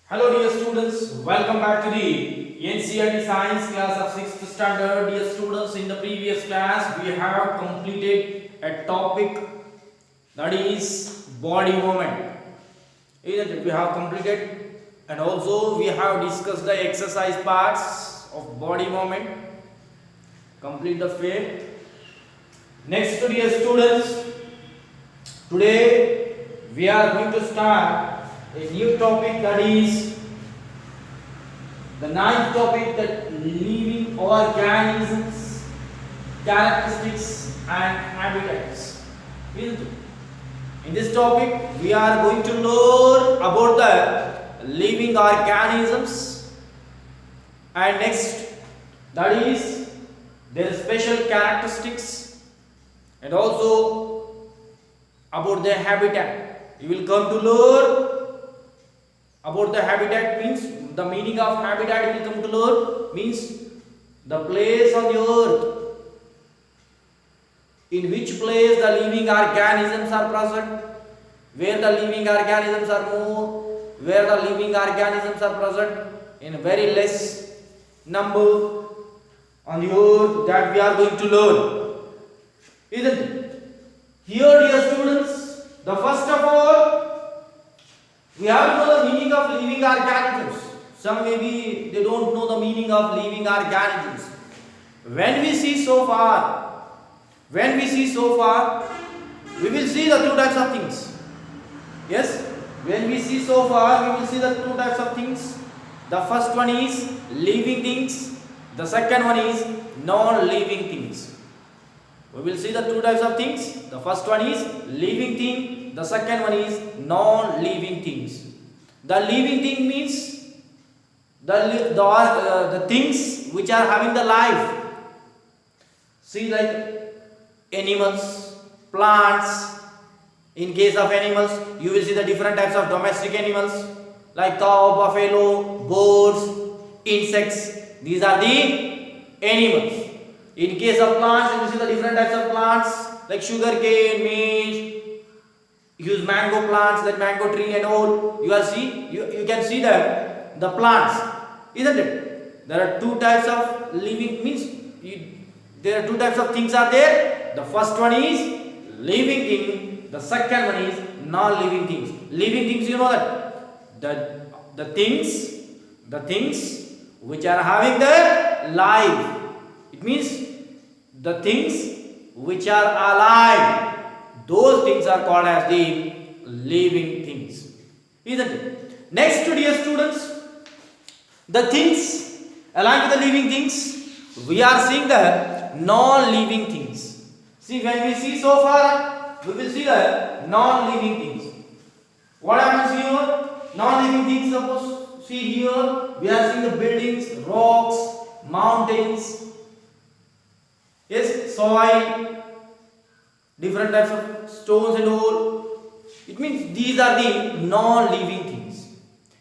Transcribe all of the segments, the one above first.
Hello dear students, welcome back to the NCERT Science class of 6th standard. Dear students, in the previous class we have completed a topic that is body movement. Isn't it? We have completed, and also we have discussed the exercise parts of body movement. Complete the fair. Next, dear students, today we are going to start a new topic, that is the ninth topic, that living organisms, characteristics and habitats. In this topic we are going to learn about the living organisms, and next, that is their special characteristics, and also about their habitat. You will come to learn about the habitat, means the meaning of habitat. You will come to learn means the place on the earth, in which place the living organisms are present, where the living organisms are more, where the living organisms are present in very less number on the earth, that we are going to learn, isn't it? Here, dear students, the first of all, we have to know the meaning of living organisms. Some maybe they don't know the meaning of living organisms. When we see so far, we will see the two types of things. Yes, when we see so far, we will see the two types of things. The first one is living things. The second one is non-living things. We will see the two types of things. The first one is living thing. The second one is non-living things. The living thing means the things which are having the life. See, like animals, plants. In case of animals, you will see the different types of domestic animals like cow, buffalo, birds, insects. These are the animals. In case of plants, you will see the different types of plants like sugarcane, maize, use mango plants like mango tree and all. You can see the plants, isn't it? There are two types of living, there are two types of things are there. The first one is living thing. The second one is non-living things. Living things, you know that the things which are having the life. It means the things which are alive. Those things are called as the living things, isn't it? Next, dear students, the things along with the living things, we are seeing the non-living things. See, when we see so far, we will see the non-living things. What happens here? Non-living things, suppose, see here, we are seeing the buildings, rocks, mountains, yes, soil, different types of stones and all. It means these are the non-living things.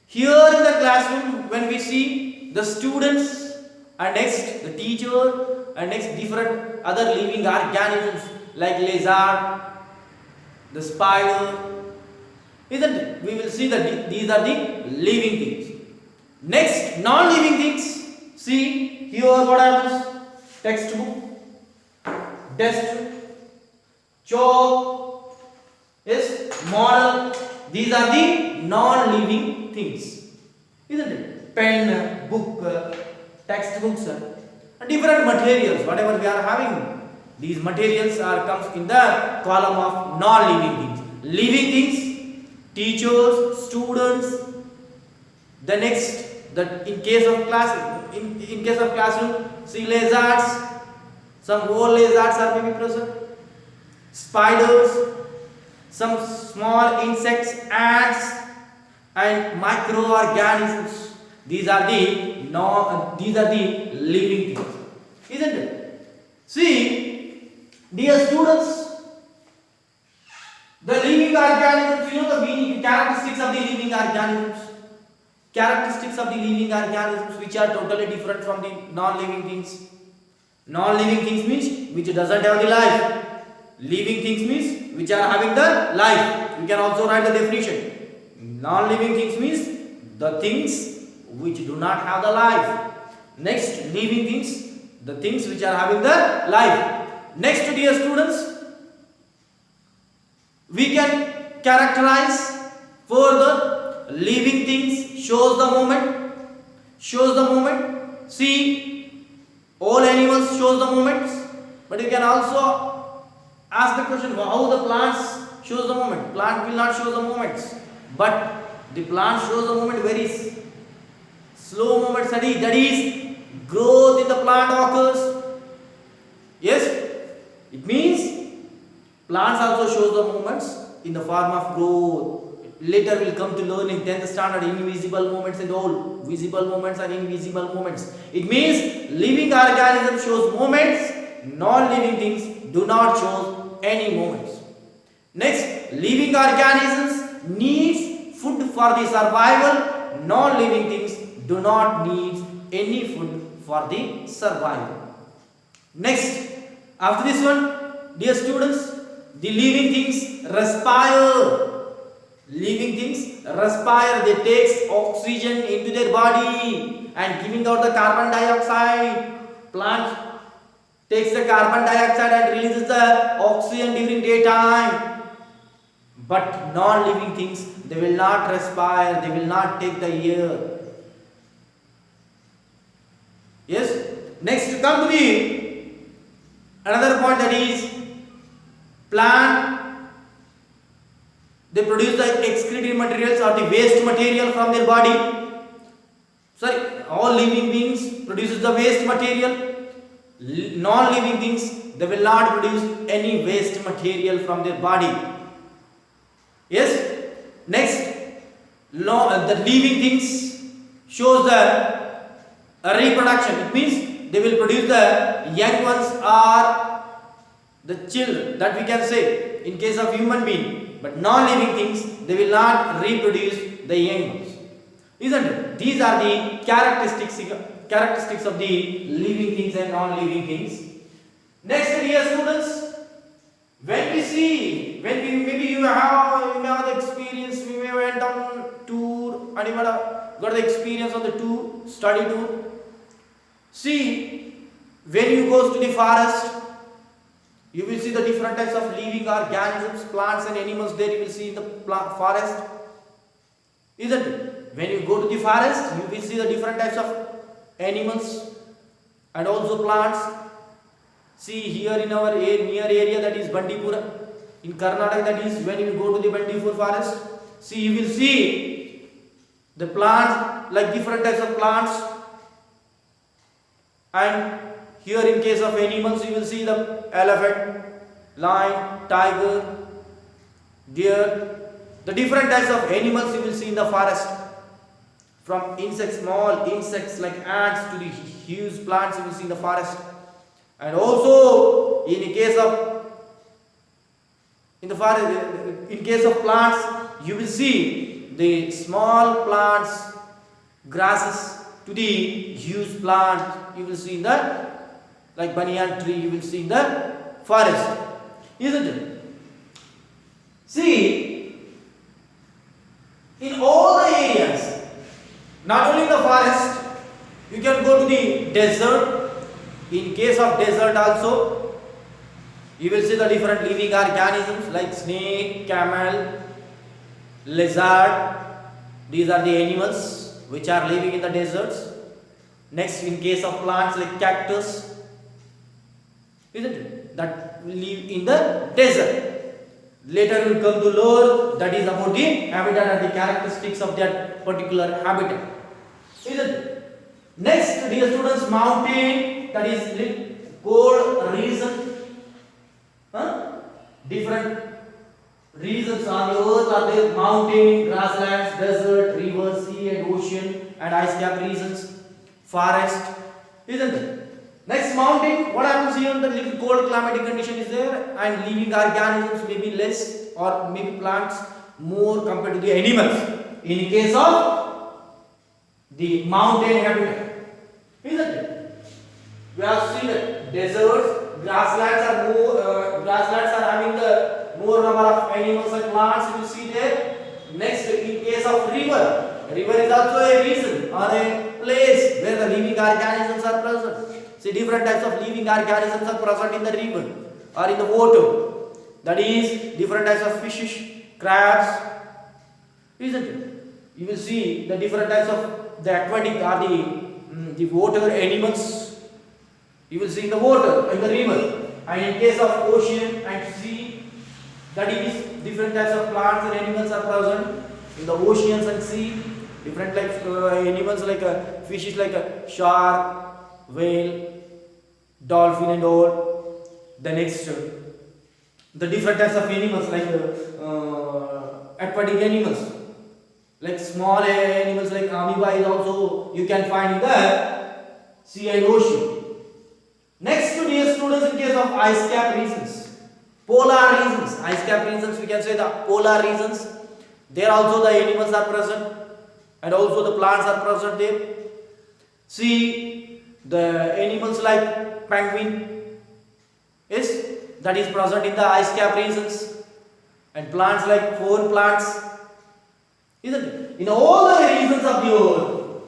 Here in the classroom, when we see the students, and next the teacher, and next different other living organisms like lizard, the spider, isn't it? We will see that these are the living things. Next, non-living things. See here what happens? Textbook, desk, chalk, yes, model. These are the non-living things, isn't it? Pen, book, textbooks, and different materials. Whatever we are having, these materials comes in the column of non-living things. Living things, teachers, students. The next, in case of classroom, see lizards. Some old lizards are maybe present. Spiders, some small insects, ants, and microorganisms. These are the living things, isn't it? See, dear students, the living organisms, you know the meaning, characteristics of the living organisms. Characteristics of the living organisms which are totally different from the non-living things. Non-living things means which doesn't have the life. Living things means which are having the life. We can also write the definition. Non-living things means the things which do not have the life. Next, living things, the things which are having the life. Next, dear students, we can characterize further. Living things shows the movement. See, all animals shows the movements. But you can also ask the question, how the plants shows the movement. Plant will not show the movements, but the plant shows the movement very slow movement. Study, that is, growth in the plant occurs. Yes, it means plants also shows the movements in the form of growth. Later we'll come to learn in 10th standard invisible movements and all visible movements and invisible movements. It means living organism shows movements, non-living things do not show any movements. Next, living organisms needs food for the survival, non-living things do not need any food for the survival. Next, after this one, dear students, the living things respire. Living things respire, they take oxygen into their body and giving out the carbon dioxide. Plant takes the carbon dioxide and releases the oxygen during daytime. But non-living things, they will not respire, they will not take the air. Yes. Next, come to the another point, that is plant. They produce the excreted materials or the waste material from their body. Sorry, all living beings produces the waste material. Non-living things, they will not produce any waste material from their body. Yes. Next, the living things shows the reproduction. It means they will produce the young ones or the children, that we can say in case of human being. But non-living things, they will not reproduce the young ones. Isn't it? These are the characteristics of the living things and non-living things. Next, dear students, when maybe you may have the experience, we may went on tour and you might have got the experience on the tour, study tour. See, when you go to the forest, you will see the different types of living organisms, plants and animals there you will see in the forest. Isn't it? When you go to the forest, you will see the different types of animals and also plants. See, here in our near area, that is Bandipura, in Karnataka, that is when you go to the Bandipur forest, see, you will see the plants, like different types of plants. And here in case of animals, you will see the elephant, lion, tiger, deer, the different types of animals you will see in the forest. From insects, small insects like ants to the huge plants you will see in the forest. And also in case of plants, you will see the small plants, grasses to the huge plant you will see in the, like banyan tree you will see in the forest, isn't it? See, in all the areas, not only in the forest, you can go to the desert. In case of desert also, you will see the different living organisms like snake, camel, lizard. These are the animals which are living in the deserts. Next, in case of plants like cactus, isn't it? That live in the desert. Later we will come to learn that is about the habitat and the characteristics of that particular habitat. Isn't it? Next, dear students, mountain, that is cold region. Different regions on the earth are there: mountain, grasslands, desert, river, sea and ocean and ice cap regions, forest, isn't it? Next, mountain, what happens here? The little cold climatic condition is there and living organisms may be less or maybe plants more compared to the animals in case of the mountain habitat, isn't it? We have seen that deserts, grasslands are having the more number of animals and plants you will see there. Next, in case of river, River is also a reason or a place where the living organisms are present. See, different types of living organisms are present in the river or in the water. That is, different types of fishes, crabs, isn't it? You will see the different types of the aquatic or the water animals. You will see in the water, in the river, and in case of ocean and sea, that is, different types of plants and animals are present in the oceans and sea. Different types animals like fishes like a shark, whale, dolphin and all. The next, the different types of animals like aquatic animals, like small animals like amoeba is also you can find in the sea and ocean. Next, dear students, in case of ice cap regions, polar regions, ice cap regions, we can say the polar regions. There also the animals are present and also the plants are present there. See, the animals like penguin is that is present in the ice cap regions, and plants like foreign plants, isn't it? In all the regions of the earth,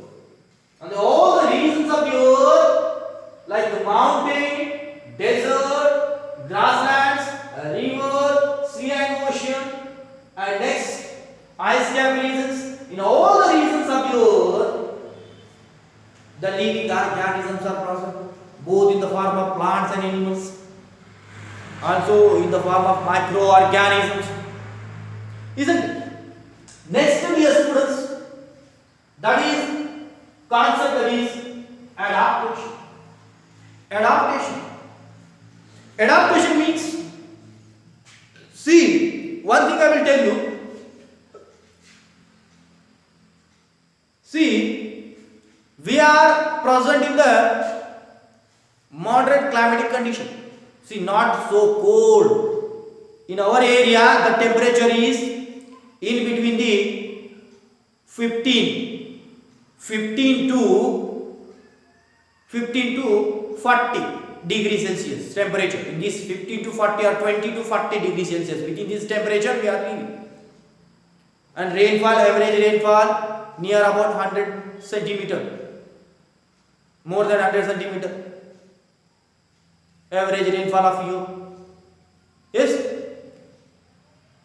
and all the regions of the earth, like the mountain, desert, grasslands, river, sea and ocean, and next ice cap regions, in all the regions of the earth, the living organisms are present, both in the form of plants and animals, also in the form of microorganisms, isn't it? Next, dear students, that is concept that is adaptation. Adaptation. Adaptation means, see, one thing I will tell you. See, we are present in the moderate climatic condition. See, not so cold. In our area, the temperature is in between the 15 to 40 degrees Celsius temperature. In this 15 to 40 or 20 to 40 degrees Celsius, within this temperature we are living. And rainfall, average rainfall near about 100 centimeter, more than 100 centimeter. Average rainfall of you. Yes,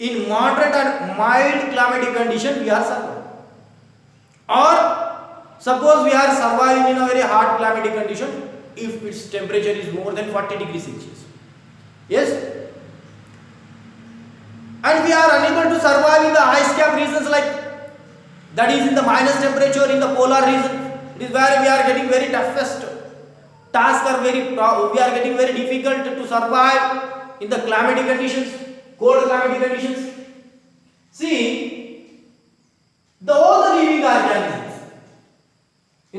in moderate and mild climatic condition we are surviving. Or suppose we are surviving in a very hot climatic condition if its temperature is more than 40 degrees Celsius. Yes, and we are unable to survive in the ice cap regions, like that is in the minus temperature in the polar region. It is where we are getting very toughest tasks are we are getting very difficult to survive in the climatic conditions, cold climatic conditions. See, all the living organisms,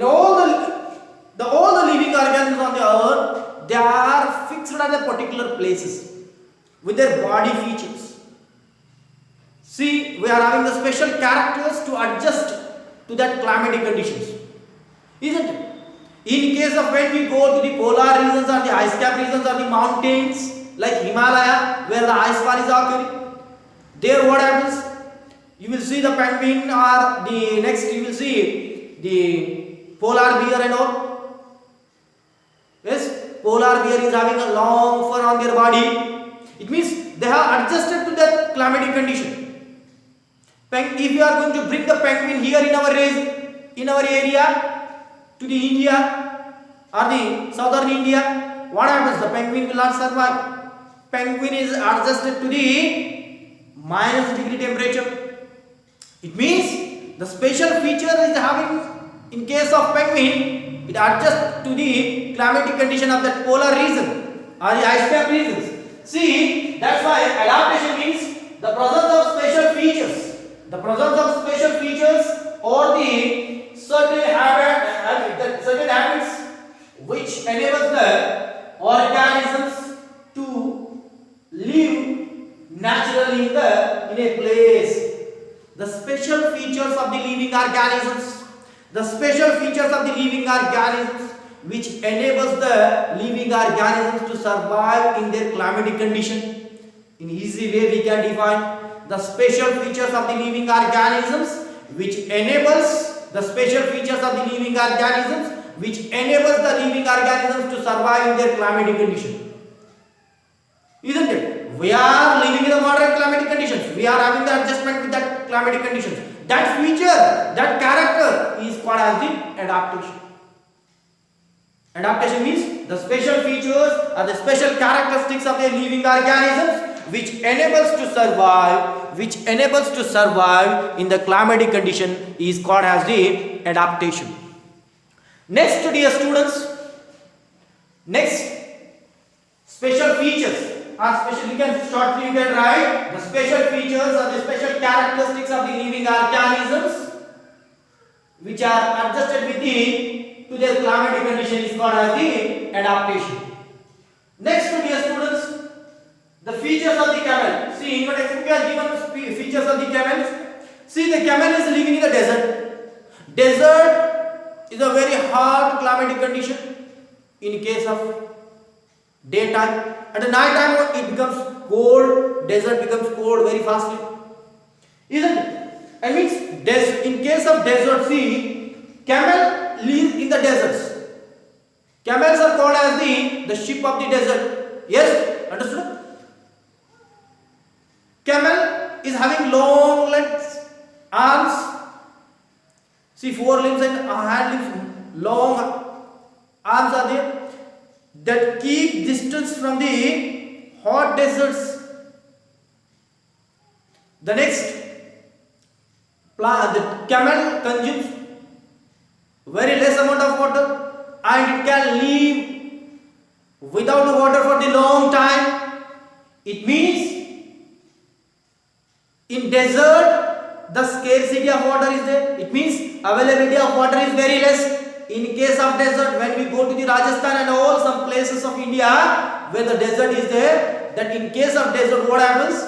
all the living organisms on the earth, they are fixed at the particular places with their body features. See, we are having the special characters to adjust to that climatic conditions, isn't it? In case of when we go to the polar regions or the ice cap regions or the mountains like Himalaya where the ice fall is occurring, there what happens? You will see the penguin, or the next you will see the polar bear and all. Yes, polar bear is having a long fur on their body. It means they have adjusted to that climatic condition. If you are going to bring the penguin here in our area to the India or the southern India, what happens? The penguin will not survive. Penguin is adjusted to the minus degree temperature. It means the special feature is having, in case of penguin, it adjusts to the climatic condition of that polar region or the ice cap regions. See, that's why adaptation means the presence of special features. The presence of special features or the certain habits which enables the organisms to live naturally in a place. The special features of the living organisms, which enables the living organisms to survive in their climatic condition. In easy way we can define the special features of the living organisms which enables the special features of the living organisms, which enables the living organisms to survive in their climatic condition. Isn't it? We are living in the moderate climatic conditions. We are having the adjustment with that climatic conditions. That feature, that character is called as the adaptation. Adaptation means the special features or the special characteristics of the living organisms which enables to survive in the climatic condition is called as the adaptation. Next, dear students, next special features or special, you can write the special features or the special characteristics of the living organisms which are adjusted with to their climatic condition is called as the adaptation. Next, dear students, the features of the camel. See, in your textbook we are given features of the camels. See, the camel is living in the desert. Desert is a very hard climatic condition in case of daytime. At the night time it becomes cold. Desert becomes cold very fastly. Isn't it? I mean, in case of desert, see, camel live in the deserts. Camels are called as the sheep of the desert. Yes, understood? Camel is having long legs, arms. See, forelimbs and hand limbs, long arms are there that keep distance from the hot deserts. The next, the camel consumes very less amount of water and it can live without the water for the long time. It means in desert the scarcity of water is there. It means availability of water is very less. In case of desert, when we go to the Rajasthan and all some places of India where the desert is there, that in case of desert what happens?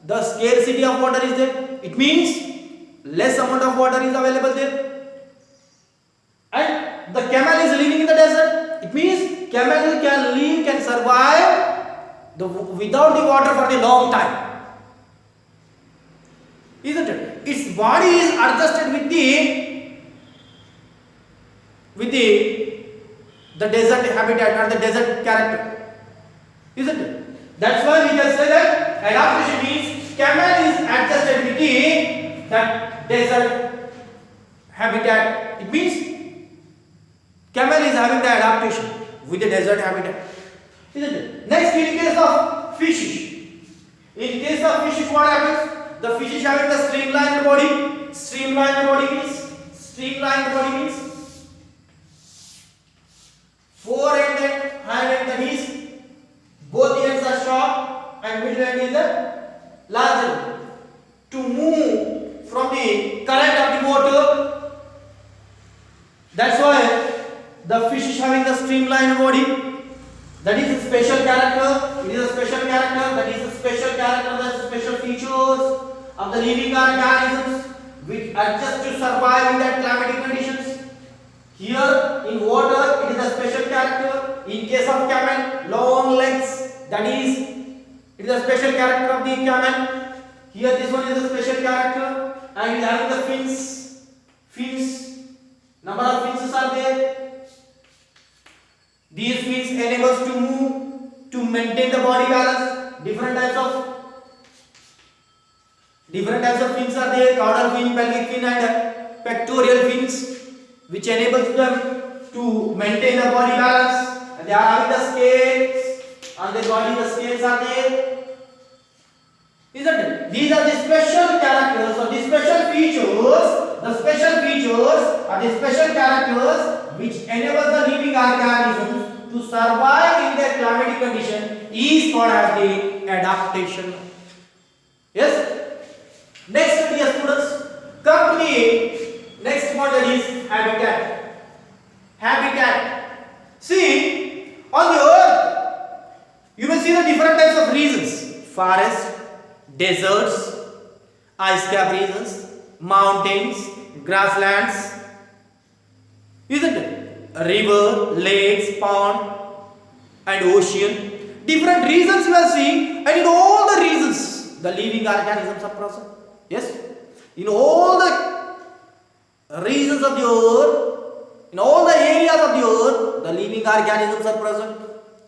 The scarcity of water is there. It means less amount of water is available there. And the camel is living in the desert. It means camel can survive without the water for the long time. Isn't it? Its body is adjusted with the desert habitat or the desert character. Isn't it? That's why we can say that adaptation means camel is adjusted with that desert habitat. It means camel is having the adaptation with the desert habitat. Isn't it? Next, in case of fishes. In case of fishes, what happens? The fish is having the streamlined body. Streamlined body means fore-ended, hind-ended means both the ends are short and middle end is larger. To move from the current of the water, that's why the fish is having the streamlined body. That is a special character. It is a special character. That is a special character. That is special features of the living organisms which adjust to survive in that climatic conditions. Here in water, it is a special character. In case of camel, long legs. That is, it is a special character of the camel. Here, this one is a special character, and it is having the fins. Fins. Number of fins are there. These fins enables to move, to maintain the body balance. Different types of fins are there. Caudal fin, pelvic fin, and pectoral fins, which enables them to maintain the body balance. And they are having the scales on their body. The scales are there. Isn't it? These are the special characters or the special features. The special features are the special characters which enable the living organisms to survive in their climatic condition is called as the adaptation. Yes? Next, dear students, come to the next one, that is habitat. Habitat. See, on the earth, you will see the different types of regions. Forest, deserts, ice cap regions, mountains, grasslands. Isn't it? River, lakes, pond, and ocean. Different regions you are seeing, and in all the regions, the living organisms are present. Yes? In all the regions of the earth, in all the areas of the earth, the living organisms are present.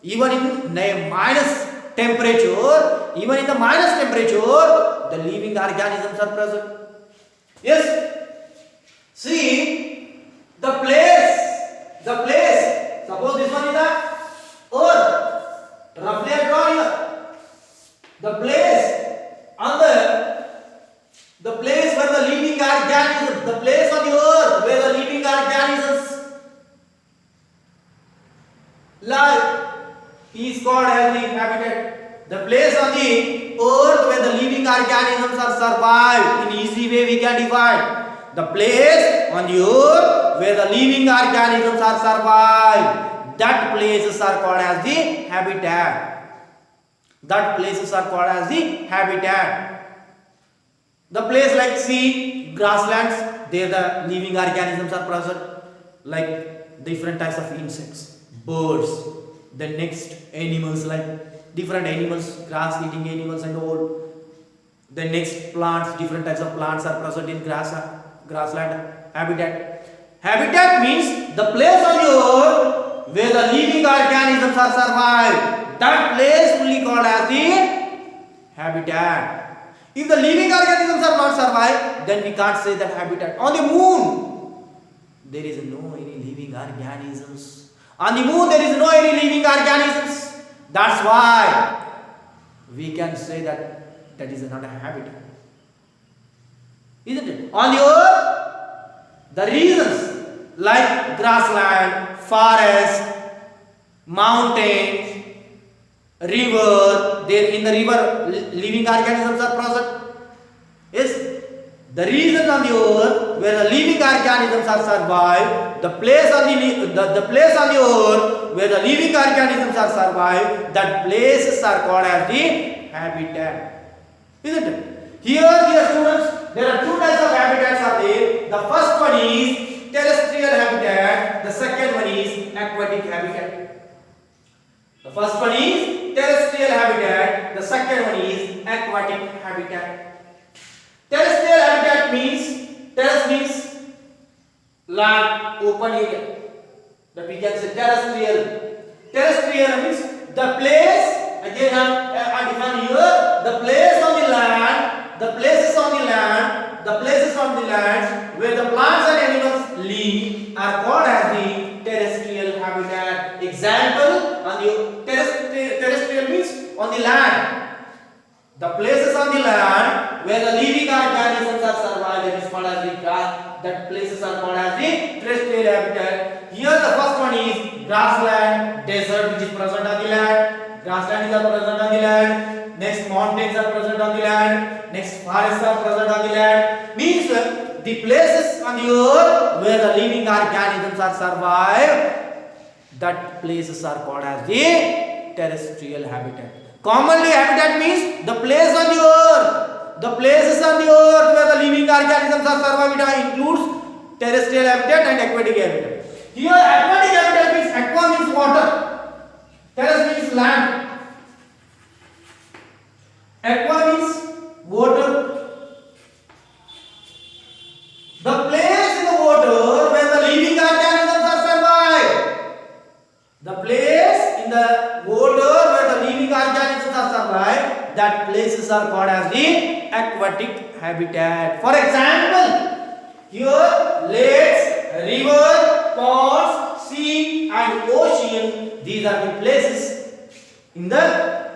Even in minus temperature, even in the minus temperature, the living organisms are present. Yes. See, the place, suppose this one is the earth, roughly I draw here. The place where the living organisms, the place on the earth where the living organisms live is called as the habitat. The place on the earth where the living organisms are survived, in easy way we can define. The place on the earth where the living organisms are survived, that places are called as the habitat. That places are called as the habitat. The place like sea, grasslands, there the living organisms are present, like different types of insects, birds, the next animals like different animals, grass eating animals and all. The next plants, different types of plants are present in grassland habitat. Habitat means the place on the earth where the living organisms are survived. That place will be called as the habitat. If the living organisms are not survived, then we can't say that habitat. On the moon, there is no any living organisms. On the moon, there is no any living organisms. That's why we can say that that is not a habitat. Isn't it? On the earth, the regions like grassland, forest, mountains, river, there in the river living organisms are present. Yes, the region on the earth where the living organisms are survived, the place on the place on the earth where the living organisms are survived, that places are called as the habitat. Isn't it? Here, dear students, there are two types of habitats are there. The first one is terrestrial habitat. The second one is aquatic habitat. The first one is terrestrial habitat. The second one is aquatic habitat. Terrestrial habitat means, terrestrial means land, open area. That we can say terrestrial. Terrestrial means the place. Again, I define here the place on the land, the places on the land, the places on the land where the plants and animals live are called as the terrestrial habitat. Example, on the terrestrial means on the land. The places on the land where the living organisms are survived, that is called as the grass. That places are called as the terrestrial habitat. Here the first one is grassland, desert which is present on the land. Grassland is present on the land. Next, mountains are present on the land. Next, forests are present on the land. Means the places on the earth where the living organisms are survived, that places are called as the terrestrial habitat. Commonly, habitat means the place on the earth. The places on the earth where the living organisms are survived, it includes terrestrial habitat and aquatic habitat. Here, aquatic habitat means aqua means water. Terrestrial means land. Aqua means water. The place in the water where the living organisms are survived. The place in the water where the living organisms are survived, that places are called as the aquatic habitat. For example, here lakes, river, ponds, sea and ocean, these are the places in the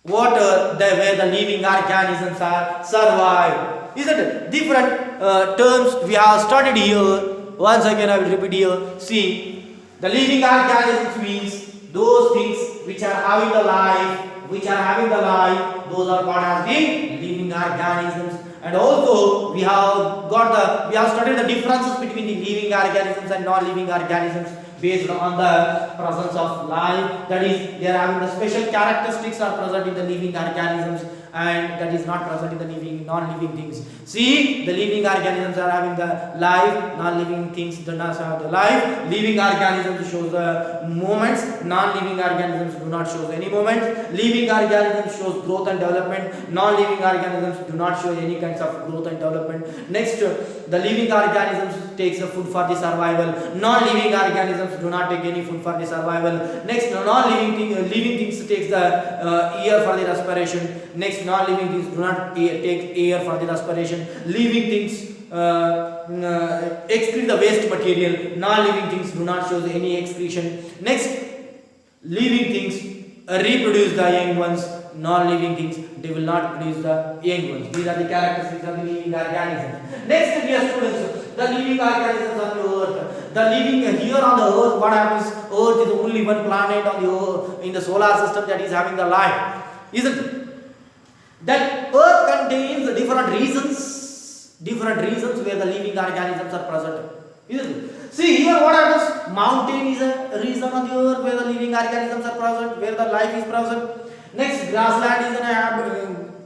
water where the living organisms are survived. Isn't it? Different terms we have studied here. Once again I will repeat here. See, the living organisms means those things which are having the life, those are called as the living organisms. And also we have studied the differences between the living organisms and non-living organisms. based on the presence of life. That is, they are having the special characteristics are present in the living organisms, and that is not present in the living non-living things. See, the living organisms are having the life, non-living things do not have the life. Living organisms shows the movements, non-living organisms do not show any movements. Living organisms shows growth and development, non-living organisms do not show any kinds of growth and development. Next, the living organisms takes the food for the survival, non-living organisms do not take any food for the survival. Next, living things takes the air for the respiration. Next, non-living things do not take air for the respiration. Living things excrete the waste material, non-living things do not show any excretion. Next, living things reproduce the young ones, non-living things they will not produce the young ones. These are the characteristics of the living organisms. Next, dear students, the living organisms on the earth. The living here on the earth, what happens? Earth is the only one planet on the earth, in the solar system that is having the life, isn't it? That earth contains different reasons where the living organisms are present, isn't it? See here what happens, mountain is a reason on the earth where the living organisms are present, where the life is present. Next, grassland is a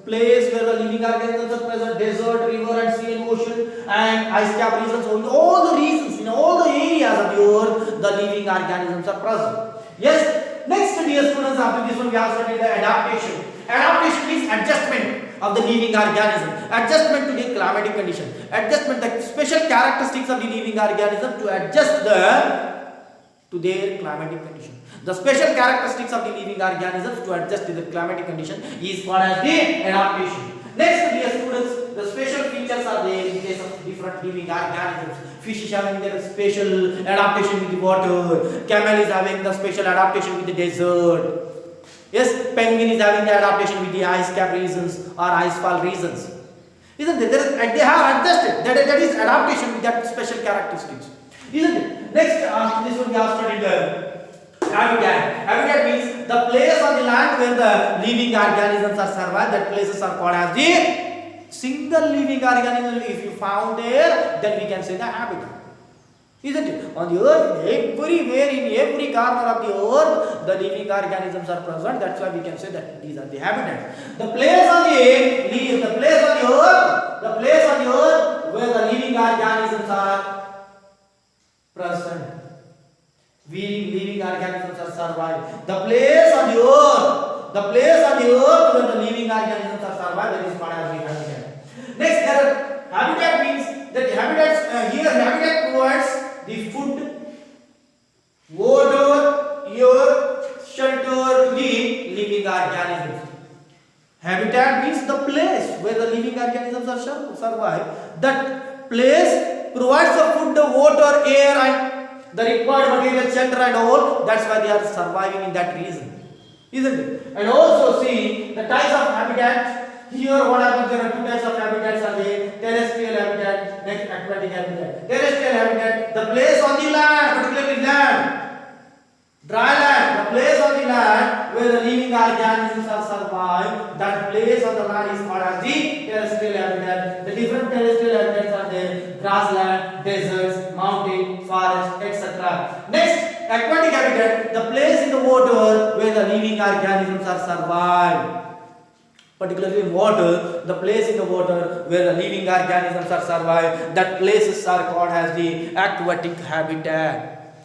place where the living organisms are present, desert, river and sea and ocean and ice cap regions, all the reasons, in all the areas of the earth, the living organisms are present. Yes, next dear students, after this one we have studied the adaptation. Adaptation means adjustment of the living organism, adjustment to the climatic condition, adjustment the special characteristics of the living organism to adjust to their climatic condition. The special characteristics of the living organisms to adjust to the climatic condition is called as the adaptation. Next, dear students, the special features are there in case of different living organisms. Fish is having their special adaptation with the water. Camel is having the special adaptation with the desert. Yes, penguin is having the adaptation with the ice cap regions or ice fall regions. Isn't it? They have adjusted. That is adaptation with that special characteristics. Isn't it? Next, after this one we have studied the habitat. Habitat means the place on the land where the living organisms are survived. That places are called as the single living organism. If you found there, then we can say the habitat. Isn't it? On the earth, everywhere, in every corner of the earth, the living organisms are present. That's why we can say that these are the habitats. The place on the earth where the living organisms are present. Living organisms are survived. The place on the earth where the living organisms are survived, that is called as the habitat. Next, habitat means that habitat provides the food, water, air, shelter to the living organisms. Habitat means the place where the living organisms are survive. That place provides the food, the water, air and the required material, shelter and all. That's why they are surviving in that region, isn't it? And also see the types of habitats. Here what happens, there are two types of habitats are there. Terrestrial habitat, next aquatic habitat. Terrestrial habitat, the place on the land, particularly land, dry land, the place on the land where the living organisms are survived, that place on the land is called as the terrestrial habitat. The different terrestrial habitats are there, grassland, deserts, mountain, forest, etc. Next, aquatic habitat, the place in the water where the living organisms are survived. Particularly in water, the place in the water where the living organisms are survived, that places are called as the aquatic habitat.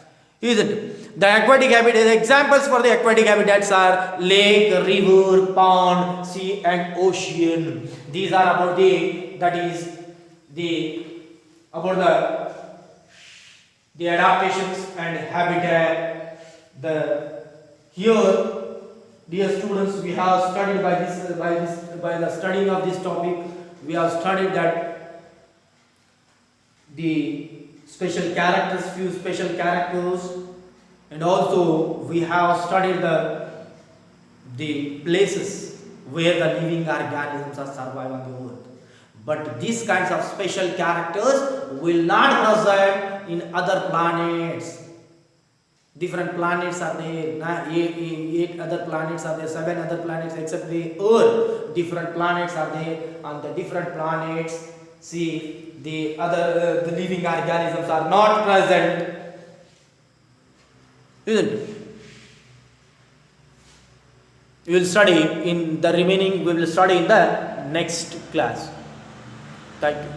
Isn't it? The aquatic habitat, examples for the aquatic habitats are lake, river, pond, sea and ocean. These are about the adaptations and habitat. Here, dear students, we have studied by the studying of this topic, we have studied that the special characters, few special characters, and also we have studied the places where the living organisms are survive on the earth. But these kinds of special characters will not present in other planets. Different planets are there, 8 other planets are there, 7 other planets except the Earth. Different planets are there. On the different planets, see the living organisms are not present. isn't it? We will study in the remaining, we will study in the next class. Thank you.